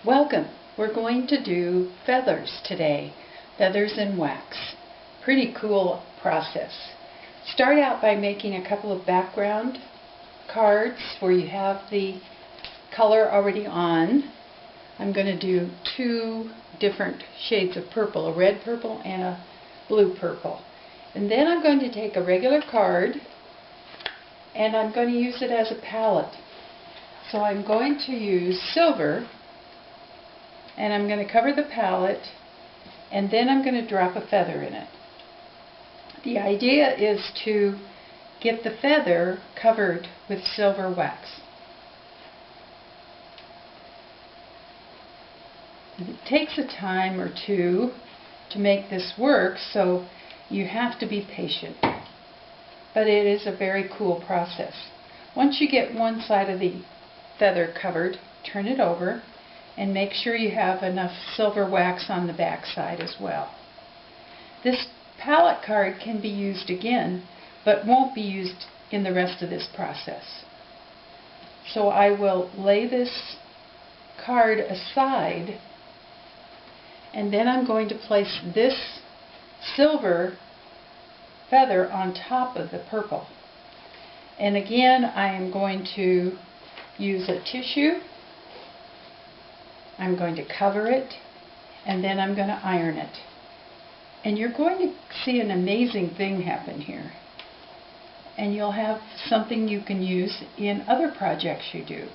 Welcome. We're going to do feathers today. Feathers and wax. Pretty cool process. Start out by making a couple of background cards where you have the color already on. I'm going to do two different shades of purple, a red purple and a blue purple. And then I'm going to take a regular card and I'm going to use it as a palette. So I'm going to use silver and I'm going to cover the palette and then I'm going to drop a feather in it. The idea is to get the feather covered with silver wax. It takes a time or two to make this work, so you have to be patient. But it is a very cool process. Once you get one side of the feather covered, turn it over and make sure you have enough silver wax on the back side as well. This palette card can be used again, but won't be used in the rest of this process. So I will lay this card aside and then I'm going to place this silver feather on top of the purple. And again, I am going to use a tissue. I'm going to cover it and then I'm going to iron it. And you're going to see an amazing thing happen here. And you'll have something you can use in other projects you do.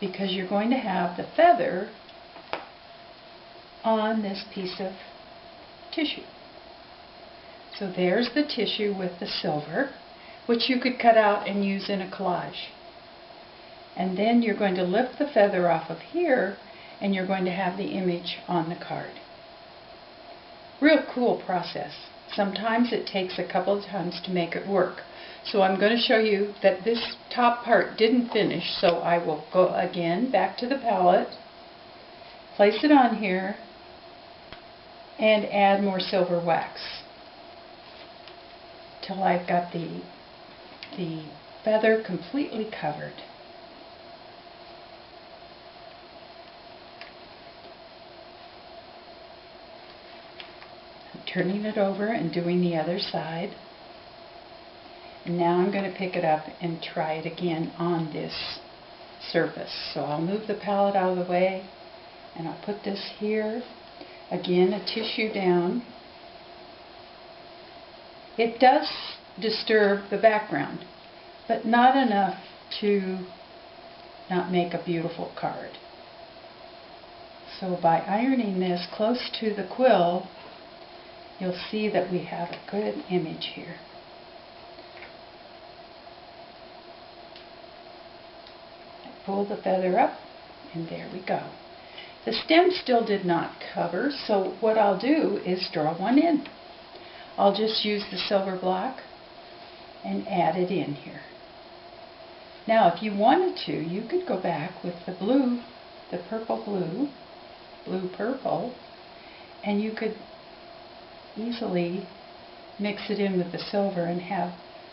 Because you're going to have the feather on this piece of tissue. So there's the tissue with the silver, which you could cut out and use in a collage. And then you're going to lift the feather off of here and you're going to have the image on the card. Real cool process. Sometimes it takes a couple of times to make it work. So I'm going to show you that this top part didn't finish, so I will go again back to the palette, place it on here, and add more silver wax till I've got the feather completely covered. Turning it over and doing the other side. And now I'm going to pick it up and try it again on this surface. So I'll move the palette out of the way and I'll put this here. Again, a tissue down. It does disturb the background, but not enough to not make a beautiful card. So by ironing this close to the quill, you'll see that we have a good image here. I pull the feather up and there we go. The stem still did not cover, so what I'll do is draw one in. I'll just use the silver block and add it in here. Now if you wanted to, you could go back with the blue, the purple blue, blue purple, and you could easily mix it in with the silver and have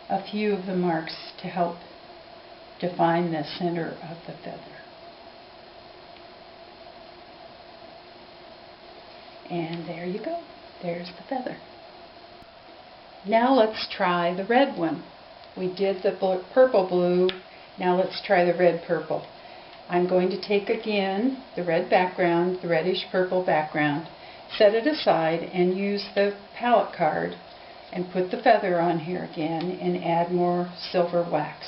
a few of the marks to help define the center of the feather. And there you go. There's the feather. Now let's try the red one. We did the purple blue. Now let's try the red purple. I'm going to take again the red background, the reddish purple background, set it aside and use the palette card and put the feather on here again and add more silver wax.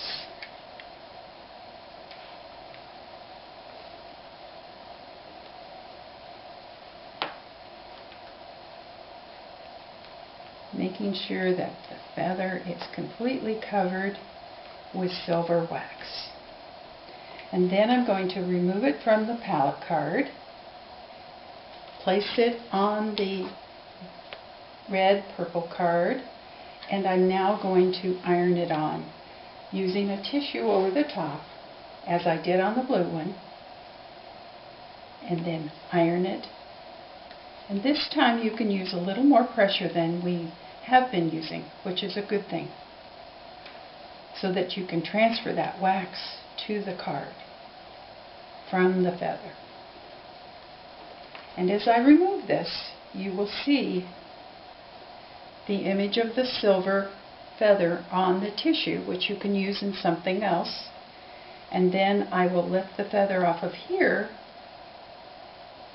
Making sure that the feather is completely covered with silver wax. And then I'm going to remove it from the palette card, place it on the red purple card, and I'm now going to iron it on using a tissue over the top as I did on the blue one, and then iron it. And this time you can use a little more pressure than we have been using, which is a good thing, so that you can transfer that wax to the card. from the feather. And as I remove this, you will see the image of the silver feather on the tissue, which you can use in something else. And then I will lift the feather off of here,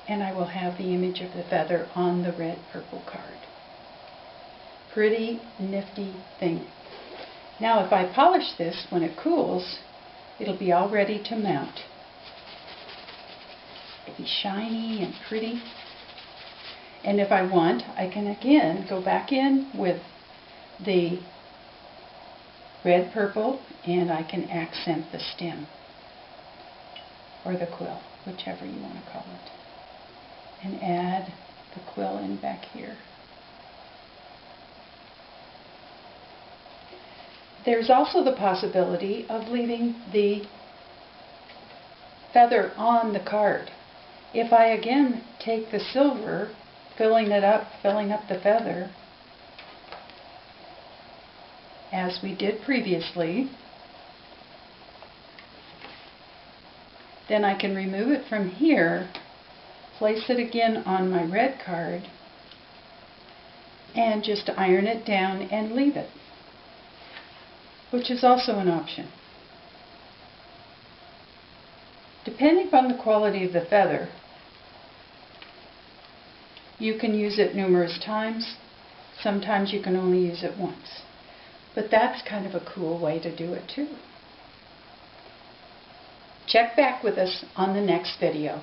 and I will have the image of the feather on the red-purple card. Pretty nifty thing. Now if I polish this, when it cools, it'll be all ready to mount. It'll be shiny and pretty. And if I want, I can again go back in with the red purple and I can accent the stem or the quill, whichever you want to call it, and add the quill in back here. There's also the possibility of leaving the feather on the card. If I again take the silver, filling up the feather, as we did previously, then I can remove it from here, place it again on my red card, and just iron it down and leave it, which is also an option. Depending upon the quality of the feather, you can use it numerous times. Sometimes you can only use it once. But that's kind of a cool way to do it too. Check back with us on the next video.